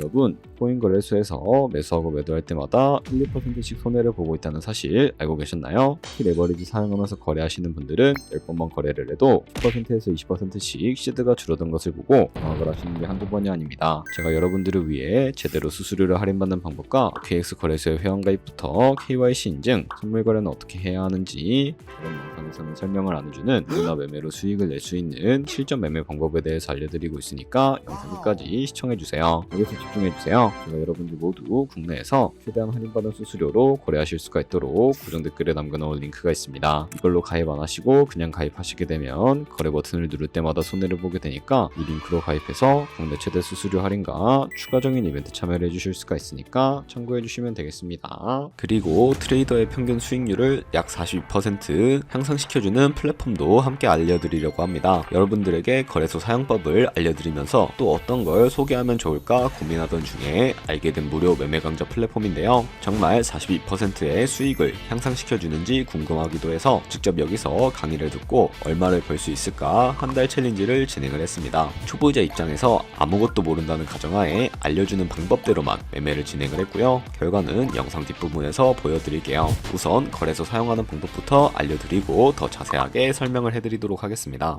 여러분, 코인 거래소에서 매수하고 매도할 때마다 1, 2%씩 손해를 보고 있다는 사실 알고 계셨나요? 특히 레버리지 사용하면서 거래하시는 분들은 10번만 거래를 해도 10%에서 20%씩 시드가 줄어든 것을 보고 방학을 하시는 게 한두 번이 아닙니다. 제가 여러분들을 위해 제대로 수수료를 할인받는 방법과 OKX 거래소의 회원가입부터 KYC 인증, 선물 거래는 어떻게 해야 하는지 이런 영상에서는 설명을 안 해주는 누나 매매로 수익을 낼 수 있는 실전 매매 방법에 대해서 알려드리고 있으니까 영상 끝까지 시청해주세요. 여기서 집중해주세요. 제가 여러분들 모두 국내에서 최대한 할인받은 수수료로 거래하실 수가 있도록 고정 댓글에 남겨놓은 링크가 있습니다. 이걸로 가입 안 하시고 그냥 가입하시게 되면 거래 버튼을 누를 때마다 손해를 보게 되니까 이 링크로 가입해서 국내 최대 수수료 할인과 추가적인 이벤트 참여를 해주실 수가 있으니까 참고해주시면 되겠습니다. 그리고 트레이더의 평균 수익률을 약 42% 향상시켜주는 플랫폼도 함께 알려드리려고 합니다. 여러분들에게 거래소 사용법을 알려드리면서 또 어떤 걸 소개하면 좋을까 고민하던 중에 알게 된 무료 매매 강좌 플랫폼인데요. 정말 42%의 수익을 향상시켜주는지 궁금하기도 해서 직접 여기서 강의를 듣고 얼마를 벌 수 있을까 한 달 챌린지를 진행을 했습니다. 초보자 입장에서 아무것도 모른다는 가정하에 알려주는 방법대로만 매매를 진행을 했고요. 결과는 영상 뒷부분에서 보여드릴게요. 우선 거래소 사용하는 방법부터 알려드리고 더 자세하게 설명을 해드리도록 하겠습니다.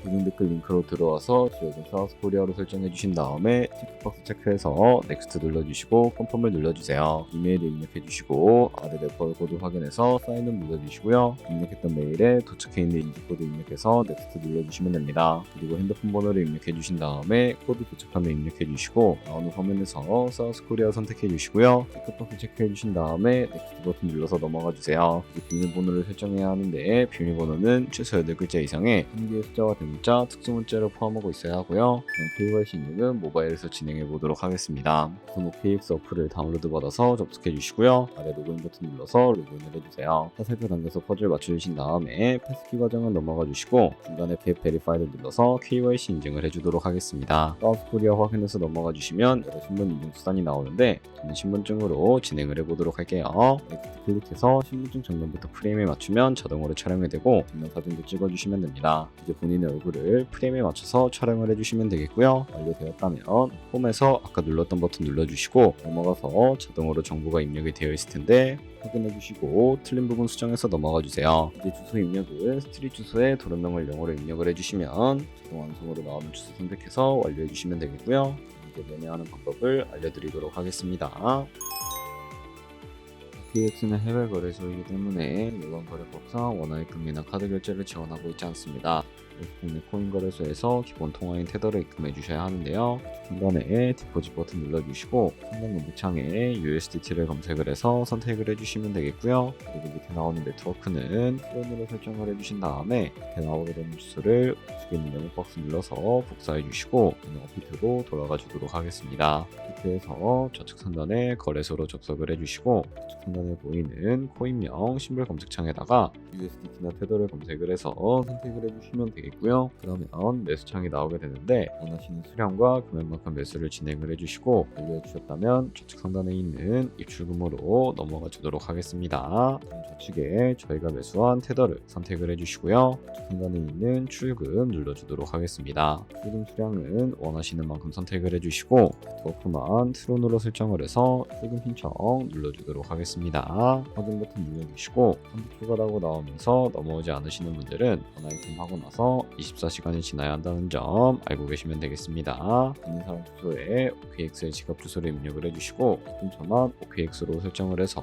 고정 댓글 링크로 들어와서 지역은 사우스코리아로 설정해 주신 다음에 체크박스 체크해서 넥스트 눌러주시고 컨펌을 눌러주세요. 이메일 입력해 주시고 아래 레퍼럴 코드 확인해서 사인업 눌러주시고요. 입력했던 메일에 도착해 있는 인증코드 입력해서 넥스트 눌러주시면 됩니다. 그리고 핸드폰 번호를 입력해 주신 다음에 코드 도착하면 입력해 주시고 나오는 화면에서 사우스코리아 선택해 주시고요. 체크박스 체크해 주신 다음에 넥스트 버튼 눌러서 넘어가 주세요. 비밀번호를 설정해야 하는데 비밀번호는 최소 8글자 이상의 한 개의 숫자와 문자, 특수 문자를 포함하고 있어야 하고요. KYC 인증은 모바일에서 진행해 보도록 하겠습니다. 우선 OKX 어플을 다운로드 받아서 접속해 주시고요. 아래 로그인 버튼 눌러서 로그인을 해주세요. 화살표 당겨서 퍼즐 맞춰주신 다음에 패스키 과정은 넘어가 주시고 중간에 Get Verified 눌러서 KYC 인증을 해주도록 하겠습니다. 사우스코리아 확인해서 넘어가 주시면 여러 신분 인증 수단이 나오는데 저는 신분증으로 진행을 해보도록 할게요. 넥스트 클릭해서 신분증 정면부터 프레임에 맞추면 자동으로 촬영이 되고 정면 사진도 찍어주시면 됩니다. 이제 본인의 얼굴을 프레임에 맞춰서 촬영을 해주시면 되겠고요. 완료되었다면 홈에서 아까 눌렀던 버튼 눌러주시고 넘어가서 자동으로 정보가 입력이 되어 있을 텐데 확인해주시고 틀린 부분 수정해서 넘어가 주세요. 이제 주소 입력은 스트릿 주소에 도련명을 영어로 입력을 해주시면 자동 완성으로 나오는 주소 선택해서 완료해주시면 되겠고요. 이제 매매하는 방법을 알려드리도록 하겠습니다. OKX는 해외 거래소이기 때문에 일반 거래법상 원화의 금리나 카드 결제를 지원하고 있지 않습니다. 국내 코인 거래소에서 기본 통화인 테더를 입금해 주셔야 하는데요. 중간에 디포짓 버튼 눌러주시고 상단 검색창에 USDT를 검색을 해서 선택을 해주시면 되겠고요. 그리고 밑에 나오는 네트워크는 프론으로 설정을 해주신 다음에 밑에 나오게 되는 주소를 우측에 있는 영어 박스 눌러서 복사해 주시고 저는 어피트로 돌아가 주도록 하겠습니다. 어피트에서 좌측 상단에 거래소로 접속을 해주시고 좌측 상단에 보이는 코인명 심볼 검색창에다가 USDT나 테더를 검색을 해서 선택을 해주시면 되겠고요. 그러면 매수창이 나오게 되는데 원하시는 수량과 금액만큼 매수를 진행을 해주시고 완료해 주셨다면 좌측 상단에 있는 입출금으로 넘어가 주도록 하겠습니다. 좌측에 저희가 매수한 테더를 선택을 해주시고요. 좌측 상단에 있는 출금 눌러주도록 하겠습니다. 출금 수량은 원하시는 만큼 선택을 해주시고 네트워크만 트론으로 설정을 해서 출금 신청 눌러주도록 하겠습니다. 확인 버튼 눌러주시고 컴퓨터 추가라고 나오면서 넘어오지 않으시는 분들은 전화 입금하고 나서 24시간이 지나야 한다는 점 알고 계시면 되겠습니다. 있는 사람 주소에 OKX의 지갑 주소를 입력을 해주시고 입금처만 OKX로 설정을 해서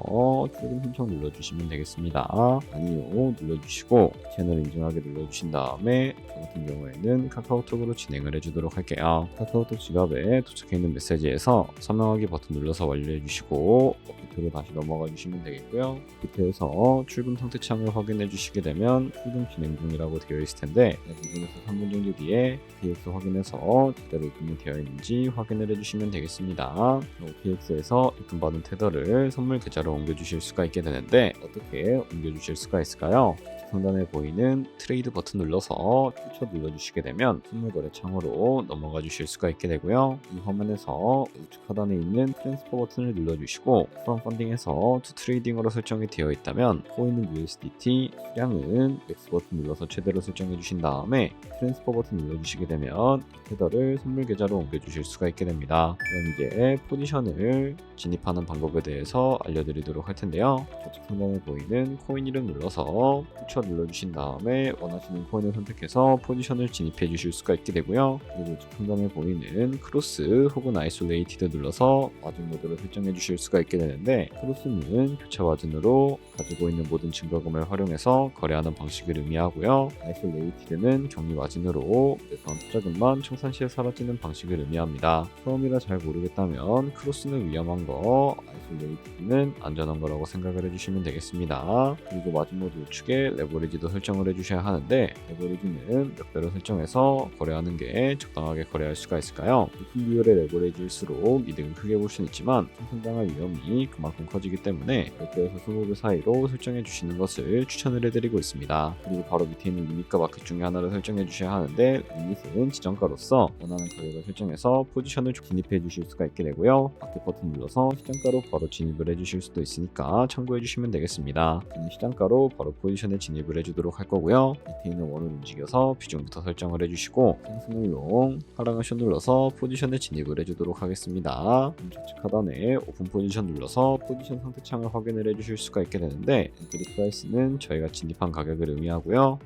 출금 신청 눌러주시면 되겠습니다. 아니요 눌러주시고 채널 인증하게 눌러주신 다음에 저 같은 경우에는 카카오톡으로 진행을 해주도록 할게요. 카카오톡 지갑에 도착해 있는 메시지에서 서명하기 버튼 눌러서 완료해주시고 어피트로 다시 넘어가 주시면 되겠고요. 밑에서 출금 상태 창을 확인해 주시게 되면 출금 진행 중이라고 되어 있을 텐데 2분에서 3분 정도 뒤에 OKX 확인해서 제대로 입금이 되어 있는지 확인을 해주시면 되겠습니다. OKX에서 입금받은 테더를 선물 계좌로 옮겨주실 수가 있게 되는데 어떻게 옮겨주실 수가 있을까요? 우측 상단에 보이는 트레이드 버튼 눌러서 퓨처 눌러주시게 되면 선물거래 창으로 넘어가 주실 수가 있게 되고요. 이 화면에서 우측 하단에 있는 트랜스퍼 버튼을 눌러주시고 프롬 펀딩에서 투 트레이딩으로 설정이 되어 있다면 코인은 USDT, 수량은 X 버튼 눌러서 최대로 설정해 주신 다음에 트랜스퍼 버튼 눌러주시게 되면 테더를 선물 계좌로 옮겨주실 수가 있게 됩니다. 그럼 이제 포지션을 진입하는 방법에 대해서 알려드리도록 할 텐데요. 좌측 상단에 보이는 코인 이름 눌러서 퓨처 눌러주신 다음에 원하시는 코인을 선택해서 포지션을 진입해 주실 수가 있게 되고요. 그리고 우측 상단에 보이는 크로스 혹은 아이솔레이티드 눌러서 마진 모드를 설정해 주실 수가 있게 되는데, 크로스는 교차 마진으로 가지고 있는 모든 증거금을 활용해서 거래하는 방식을 의미하고요. 아이솔레이티드는 격리 마진으로 매수한 투자금만 청산 시에 사라지는 방식을 의미합니다. 처음이라 잘 모르겠다면 크로스는 위험한 거, 아이솔레이티드는 안전한 거라고 생각을 해주시면 되겠습니다. 그리고 마진 모드 우측에 레버리지도 설정을 해주셔야 하는데, 레버리지는 몇 배로 설정해서 거래하는 게 적당하게 거래할 수가 있을까요? 높은 비율의 레버리지일수록 이득을 크게 볼 수는 있지만 상승당할 위험이 그만큼 커지기 때문에 10배에서 20배 사이로 설정해 주시는 것을 추천을 해드리고 있습니다. 그리고 바로 밑에 있는 리밋과 마켓 중에 하나를 설정해 주셔야 하는데, 리밋은 지정가로서 원하는 가격을 설정해서 포지션을 진입해 주실 수가 있게 되고요. 마켓 버튼 눌러서 시장가로 바로 진입을 해 주실 수도 있으니까 참고해 주시면 되겠습니다. 저는 시장가로 바로 포지션에 진입을 해 주도록 할 거고요. 밑에 있는 원을 움직여서 비중부터 설정을 해 주시고 상승을 롱, 하락을 숏 눌러서 포지션에 진입을 해 주도록 하겠습니다. 좌측 하단에 오픈 포지션 눌러서 포지션 선택창을 확인을 해 주실 수가 있게 되는데, 엔트리 프라이스는 저희가 진입한 가격을 의미하고요.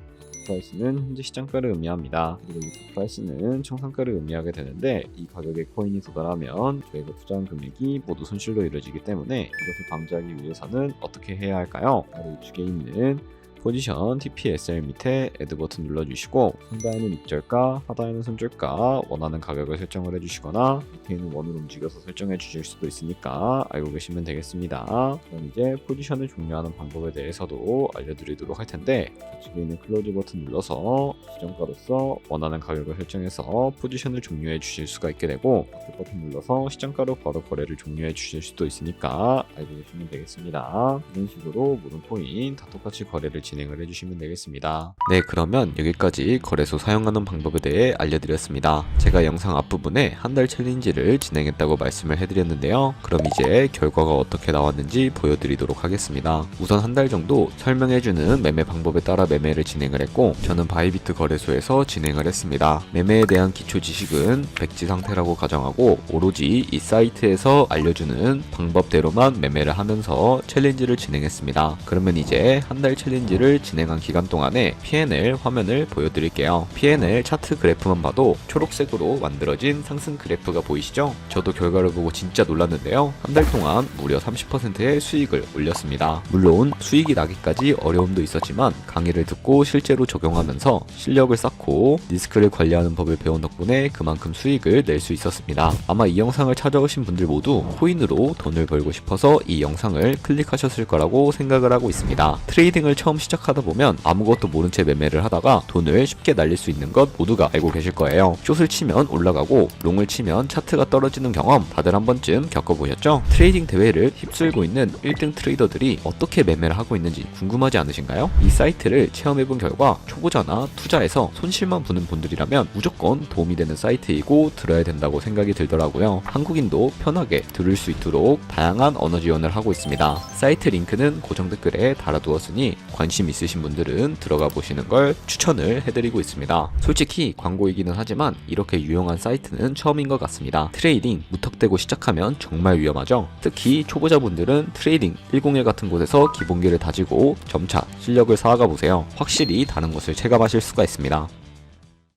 프라이스는 현재 시장가를 의미합니다. 그리고 유트 프라이스는 청산가를 의미하게 되는데, 이 가격에 코인이 도달하면 저희가 투자한 금액이 모두 손실로 이루어지기 때문에 이것을 방지하기 위해서는 어떻게 해야 할까요? 바로 우측에 있는 포지션 TPSL 밑에 애드 버튼 눌러주시고 상단에는 입절가, 하단에는 손절가 원하는 가격을 설정을 해주시거나 밑에 있는 원을 움직여서 설정해 주실 수도 있으니까 알고 계시면 되겠습니다. 그럼 이제 포지션을 종료하는 방법에 대해서도 알려드리도록 할 텐데, 좌측에 있는 클로즈 버튼 눌러서 시정가로서 원하는 가격을 설정해서 포지션을 종료해 주실 수가 있게 되고, 마켓 버튼 눌러서 시장가로 바로 거래를 종료해 주실 수도 있으니까 알고 계시면 되겠습니다. 이런 식으로 모든 코인 다 똑같이 거래를 진행을 해주시면 되겠습니다. 네, 그러면 여기까지 거래소 사용하는 방법에 대해 알려드렸습니다. 제가 영상 앞부분에 한 달 챌린지를 진행했다고 말씀을 해드렸는데요. 그럼 이제 결과가 어떻게 나왔는지 보여드리도록 하겠습니다. 우선 한 달 정도 설명해주는 매매 방법에 따라 매매를 진행을 했고, 저는 바이비트 거래소에서 진행을 했습니다. 매매에 대한 기초 지식은 백지 상태라고 가정하고 오로지 이 사이트에서 알려주는 방법대로만 매매를 하면서 챌린지를 진행했습니다. 그러면 이제 한 달 챌린지를 진행한 기간 동안에 P&L 화면을 보여드릴게요. P&L 차트 그래프만 봐도 초록색으로 만들어진 상승 그래프가 보이시죠? 저도 결과를 보고 진짜 놀랐는데요. 한 달 동안 무려 30%의 수익을 올렸습니다. 물론 수익이 나기까지 어려움도 있었지만 강의를 듣고 실제로 적용하면서 실력을 쌓고 리스크를 관리하는 법을 배운 덕분에 그만큼 수익을 낼 수 있었습니다. 아마 이 영상을 찾아오신 분들 모두 코인으로 돈을 벌고 싶어서 이 영상을 클릭하셨을 거라고 생각을 하고 있습니다. 트레이딩을 처음 시작하다 보면 아무것도 모른 채 매매를 하다가 돈을 쉽게 날릴 수 있는 것 모두가 알고 계실 거예요. 숏을 치면 올라가고 롱을 치면 차트가 떨어지는 경험 다들 한 번쯤 겪어보셨죠? 트레이딩 대회를 휩쓸고 있는 1등 트레이더들이 어떻게 매매를 하고 있는지 궁금하지 않으신가요? 이 사이트를 체험해본 결과 초보자나 투자에서 손실만 보는 분들이라면 무조건 도움이 되는 사이트이고 들어야 된다고 생각이 들더라고요. 한국인도 편하게 들을 수 있도록 다양한 언어 지원을 하고 있습니다. 사이트 링크는 고정 댓글에 달아두었으니 관심 있으신 분들은 들어가 보시는 걸 추천을 해드리고 있습니다. 솔직히 광고이기는 하지만 이렇게 유용한 사이트는 처음인 것 같습니다. 트레이딩 무턱대고 시작하면 정말 위험하죠. 특히 초보자분들은 트레이딩 101 같은 곳에서 기본기를 다지고 점차 실력을 쌓아가 보세요. 확실히 다른 것을 체감하실 수가 있습니다.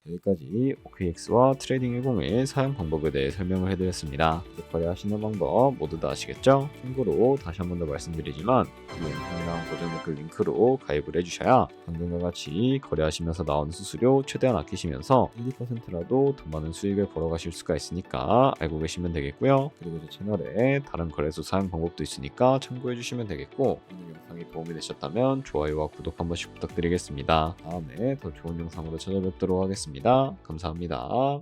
여기까지 OKX와 트레이딩 101 사용 방법에 대해 설명을 해드렸습니다. 거래하시는 방법 모두 다 아시겠죠? 참고로 다시 한 번 더 말씀드리지만 이 영상이랑 고정 댓글 링크로 가입을 해주셔야 방금과 같이 거래하시면서 나오는 수수료 최대한 아끼시면서 1, 2%라도 더 많은 수익을 벌어가실 수가 있으니까 알고 계시면 되겠고요. 그리고 제 채널에 다른 거래소 사용 방법도 있으니까 참고해주시면 되겠고, 오늘 영상이 도움이 되셨다면 좋아요와 구독 한 번씩 부탁드리겠습니다. 다음에 더 좋은 영상으로 찾아뵙도록 하겠습니다. 감사합니다.